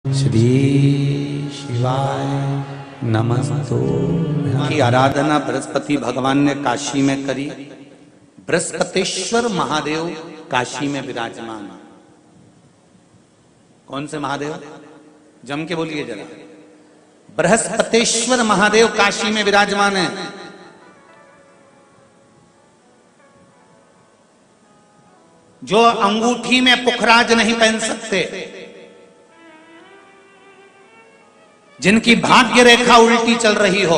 श्री शिवाय नमस्तो की आराधना बृहस्पति भगवान ने काशी में करी। बृहस्पतेश्वर महादेव काशी में विराजमान। कौन से महादेव? जम के बोलिए जरा। बृहस्पतेश्वर महादेव काशी में विराजमान है। जो अंगूठी में पुखराज नहीं पहन सकते, जिनकी भाग्य रेखा उल्टी चल रही हो,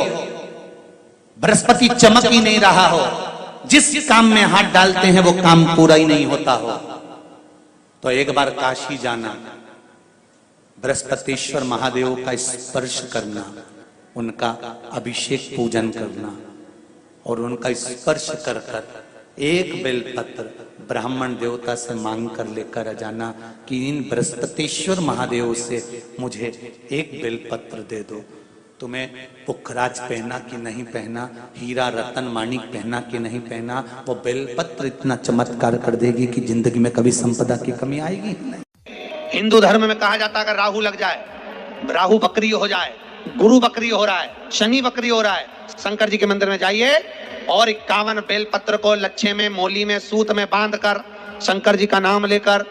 बृहस्पति चमक ही नहीं रहा हो, जिस काम में हाथ डालते हैं वो काम पूरा ही नहीं होता हो, तो एक बार काशी जाना, बृहस्पतेश्वर महादेव का स्पर्श करना, उनका अभिषेक पूजन करना और उनका स्पर्श कर कर एक बेलपत्र ब्राह्मण देवता से मांग कर लेकर जाना कि इन बृहस्पतेश्वर महादेव से मुझे एक बेलपत्र दे दो। तुम्हें पुखराज पहना कि नहीं पहना, हीरा रतन माणिक पहना कि नहीं पहना, वो बेलपत्र इतना चमत्कार कर देगी कि जिंदगी में कभी संपदा की कमी आएगी नहीं। हिंदू धर्म में कहा जाता है अगर राहु लग जाए, राहु बकरी हो जाए, गुरु बकरी हो रहा है, शनि बकरी हो रहा है, शंकर जी के मंदिर में जाइए और 51 बेलपत्र को लच्छे में, मोली में, सूत में बांधकर शंकर जी का नाम लेकर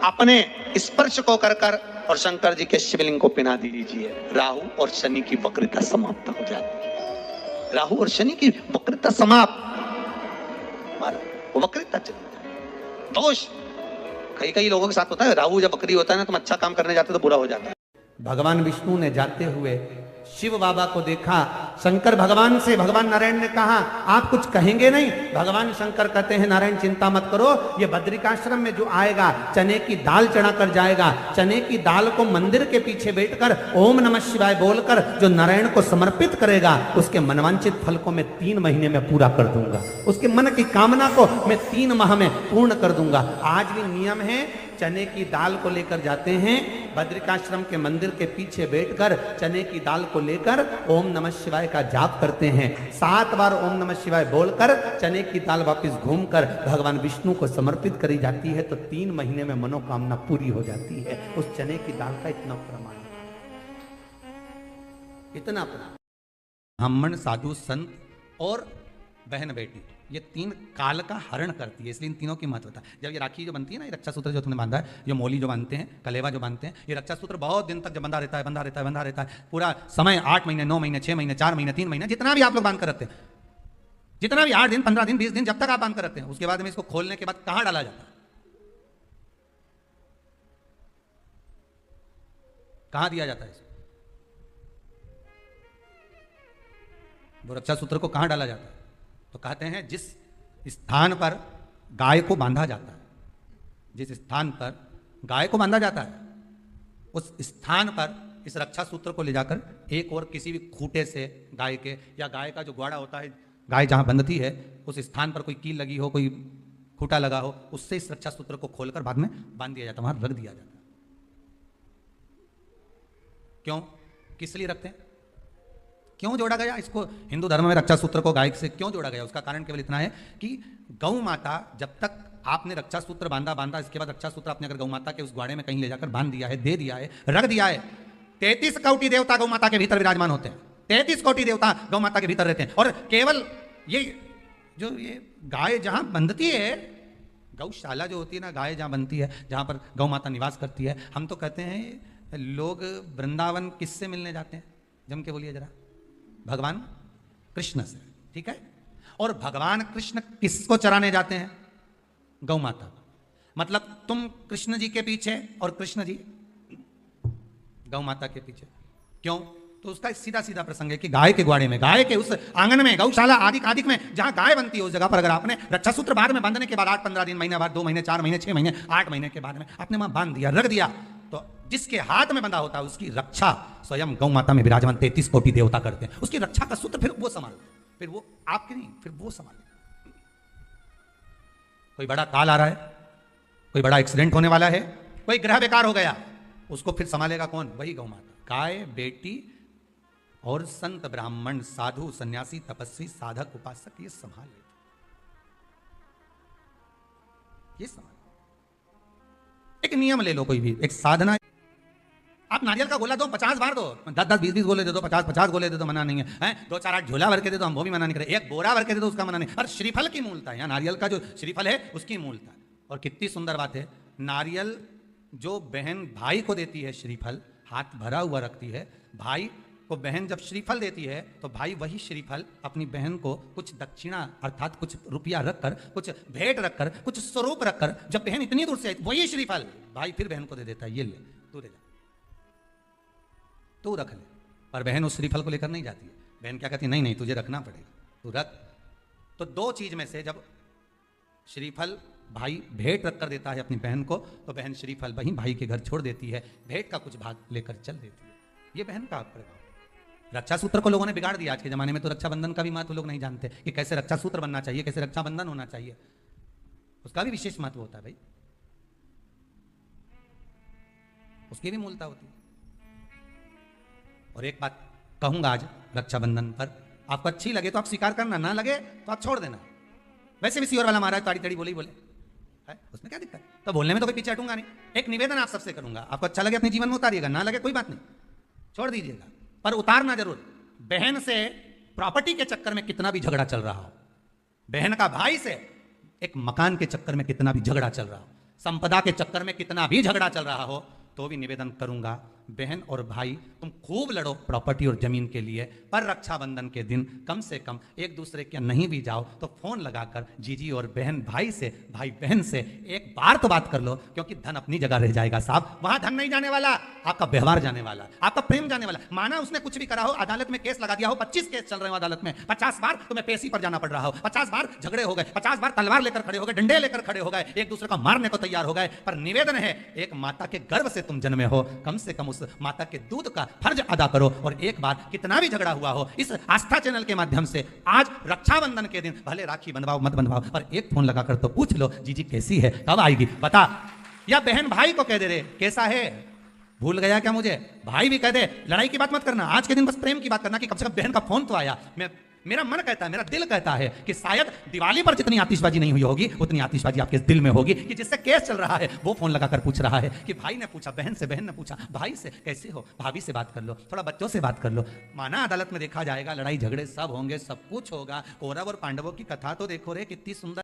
अपने स्पर्श को कर कर और शंकर जी के शिवलिंग को पिना दीजिए। राहु और शनि की वक्रता समाप्त हो जाती है। राहु और शनि की वक्रता समाप्त, वक्रता चली जाए। दोष कई लोगों के साथ होता है, राहु जब बकरी होता है ना, तुम अच्छा काम करने जाते तो बुरा हो जाता है। भगवान विष्णु ने जाते हुए शिव बाबा को देखा। शंकर भगवान से, भगवान नारायण ने कहा आप कुछ कहेंगे नहीं? भगवान शंकर कहते हैं नारायण चिंता मत करो, ये बद्रिकाश्रम में जो आएगा चने की दाल चढ़ा कर जाएगा, चने की दाल को मंदिर के पीछे बैठकर ओम नमः शिवाय बोलकर जो नारायण को समर्पित करेगा, उसके मनवांचित फल को मैं 3 महीने में पूरा कर दूंगा, उसके मन की कामना को मैं 3 माह में पूर्ण कर दूंगा। आज भी नियम है, चने की दाल को लेकर जाते हैं, बद्रिकाश्रम के मंदिर के पीछे बैठकर चने की दाल को लेकर ओम नमः शिवाय का जाप करते हैं। 7 बार ओम नमः शिवाय बोलकर चने की दाल वापस घूमकर भगवान विष्णु को समर्पित करी जाती है, तो 3 महीने में मनोकामना पूरी हो जाती है। उस चने की दाल का इतना प्रमाण, इतना प्रमाण। ब्राह्मण, साधु, संत और बहन बेटी, ये 3 काल का हरण करती है, इसलिए इन तीनों की महत्वता। जब ये राखी जो बनती है ना, ये रक्षा सूत्र जो तुमने बांधा है, ये मोली जो बांधते हैं, कलेवा जो बांधते हैं, ये रक्षा सूत्र बहुत दिन तक जब बंधा रहता है, पूरा समय 8 महीने, 9 महीने, 6 महीने, 4 महीने, 3 महीने, जितना भी आप लोग बांध कर रखते हैं, जितना भी 8 दिन, 15 दिन, 20 दिन, जब तक आप बांध कर रखते हैं, उसके बाद में इसको खोलने के बाद कहां डाला जाता है? कहां दिया जाता है इसको? वो रक्षा सूत्र को कहां डाला जाता है? तो कहते हैं जिस स्थान पर गाय को बांधा जाता है, जिस स्थान पर गाय को बांधा जाता है, उस स्थान पर इस रक्षा सूत्र को ले जाकर एक और किसी भी खूंटे से गाय के, या गाय का जो ग्वाड़ा होता है, गाय जहां बंधती है, उस स्थान पर कोई कील लगी हो, कोई खूंटा लगा हो, उससे इस रक्षा सूत्र को खोलकर बाद में बांध दिया जाता है, वहां रख दिया जाता है। क्यों, किस लिए रखते हैं, क्यों जोड़ा गया इसको हिंदू धर्म में? रक्षा सूत्र को गाय से क्यों जोड़ा गया? उसका कारण केवल इतना है कि गौ माता, जब तक आपने रक्षा सूत्र बांधा, इसके बाद रक्षा सूत्र आपने अगर गौ माता के उस ग्वाड़े में कहीं ले जाकर बांध दिया है, दे दिया है, रख दिया है, 33 कोटि देवता गौ माता के भीतर विराजमान होते हैं। 33 कोटि देवता गौ माता के भीतर रहते हैं। और केवल ये जो ये गाय जहां बंधती है, गौशाला जो होती है ना, गाय जहां बनती है, जहां पर गौ माता निवास करती है, हम तो कहते हैं लोग वृंदावन किससे मिलने जाते हैं? जम के बोलिए जरा। भगवान कृष्ण से, ठीक है। और भगवान कृष्ण किसको चराने जाते हैं? गौ माता। मतलब तुम कृष्ण जी के पीछे और कृष्ण जी गौ माता के पीछे। क्यों? तो उसका सीधा सीधा प्रसंग है कि गाय के ग्वाड़े में, गाय के उस आंगन में, गौशाला आदि आदि में जहां गाय बनती है, उस जगह पर अगर आपने रक्षा सूत्र बाद में बांधने के बाद 8-15 दिन, महीना बाद, 2 महीने, 4 महीने, 6 महीने, 8 महीने के बाद में आपने वहां बांध दिया, रख दिया, तो जिसके हाथ में बंधा होता है उसकी रक्षा स्वयं गौ माता में विराजमान 33 कोटि देवता करते हैं। उसकी रक्षा का सूत्र फिर वो संभालते हैं, फिर वो आपके नहीं, फिर वो संभालते। कोई बड़ा काल आ रहा है, कोई बड़ा एक्सीडेंट होने वाला है, कोई ग्रह बेकार हो गया, उसको फिर संभालेगा कौन? वही गौ माता। गाय, बेटी और संत, ब्राह्मण, साधु, सन्यासी, तपस्वी, साधक, उपासक, ये संभाल लेते, ये संभाल। एक नियम ले लो, कोई भी एक साधना, आप नारियल का गोला दो 50 बार दो, 10-10 20-20 गोले दे दो, 50-50 गोले दे दो, मना नहीं है, हैं 2-4-8 झोला भर के दे दो, हम वो भी मना नहीं करें, एक बोरा भर के दे दो उसका मना नहीं। और श्रीफल की मूलता है, यहाँ नारियल का जो श्रीफल है उसकी मूलता है। और कितनी सुंदर बात है, नारियल जो बहन भाई को देती है श्रीफल, हाथ भरा हुआ रखती है, भाई को बहन जब श्रीफल देती है तो भाई वही श्रीफल अपनी बहन को कुछ दक्षिणा अर्थात कुछ रुपया रखकर, कुछ भेंट रखकर, कुछ स्वरूप रखकर, जब बहन इतनी दूर से आई वही श्रीफल भाई फिर बहन को दे देता है, ये ले तू ले जा, तू रख ले। पर बहन उस श्रीफल को लेकर नहीं जाती है, बहन क्या कहती है, नहीं नहीं तुझे रखना पड़ेगा, तू रख। तो दो चीज में से जब श्रीफल भाई भेंट रखकर देता है अपनी बहन को, तो बहन श्रीफल वहीं भाई के घर छोड़ देती है, भेंट का कुछ भाग लेकर चल देती है। ये बहन का प्रभाव। रक्षा सूत्र को लोगों ने बिगाड़ दिया आज के जमाने में, तो रक्षाबंधन का भी महत्व लोग नहीं जानते कि कैसे रक्षा सूत्र बनना चाहिए, कैसे रक्षाबंधन होना चाहिए, उसका भी विशेष महत्व होता है भाई, उसकी भी मूलता होती है। और एक बात कहूंगा आज रक्षाबंधन पर, आपको अच्छी लगे तो आप स्वीकार करना, ना लगे तो आप छोड़ देना। वैसे भी सियोर वाला महाराज ताड़ी ताड़ी बोली बोले है, उसमें क्या दिक्कत, तो बोलने में तो कोई पीछे हटूंगा नहीं। एक निवेदन आप सबसे करूंगा, आपको अच्छा लगे अपने जीवन में उतारिएगा, ना लगे कोई बात नहीं, छोड़ दीजिएगा, पर उतारना जरूर। बहन से प्रॉपर्टी के चक्कर में कितना भी झगड़ा चल रहा हो, बहन का भाई से एक मकान के चक्कर में कितना भी झगड़ा चल रहा हो, संपदा के चक्कर में कितना भी झगड़ा चल रहा हो, तो भी निवेदन करूंगा, बहन और भाई तुम खूब लड़ो प्रॉपर्टी और जमीन के लिए, पर रक्षाबंधन के दिन कम से कम एक दूसरे के नहीं भी जाओ तो फोन लगाकर जीजी और बहन भाई से, भाई बहन से एक बार तो बात कर लो, क्योंकि धन अपनी जगह रह जाएगा साहब, वहां धन नहीं जाने वाला, आपका व्यवहार जाने वाला, आपका प्रेम जाने वाला। माना उसने कुछ भी करा हो, अदालत में केस लगा दिया हो, 25 केस चल रहे हो अदालत में, 50 बार तुम्हें पेशी पर जाना पड़ रहा हो, 50 बार झगड़े हो गए, 50 बार तलवार लेकर खड़े हो गए, डंडे लेकर खड़े हो गए, एक दूसरे को मारने को तैयार हो गए, पर निवेदन है एक माता के गर्भ से तुम जन्मे हो, कम से कम उस माता के दूध का फर्ज अदा करो। और एक बार कितना भी झगड़ा हुआ हो, इस आस्था चैनल के माध्यम से आज रक्षाबंधन के दिन भले राखी बंधवाओ मत बंधवाओ, पर एक फोन लगाकर तो पूछ लो जीजी कैसी है, कब आएगी बता। या बहन भाई को कह दे रे कैसा है, भूल गया क्या मुझे, भाई भी कह दे, लड़ाई की बात मत करना, आज के दिन बस प्रेम की बात करना कि कम से कम बहन का फोन तो आया। मेरा मन कहता है, मेरा दिल कहता है कि शायद दिवाली पर जितनी आतिशबाजी नहीं हुई होगी उतनी आतिशबाजी आपके दिल में होगी, कि जिससे केस चल रहा है वो फोन लगाकर पूछ रहा है कि भाई ने पूछा बहन से, बहन ने पूछा भाई से, कैसे हो, भाभी से बात कर लो, थोड़ा बच्चों से बात कर लो। माना अदालत में देखा जाएगा, लड़ाई झगड़े सब होंगे, सब कुछ होगा, कौरव और पांडवों की कथा तो देखो रे कितनी सुंदर।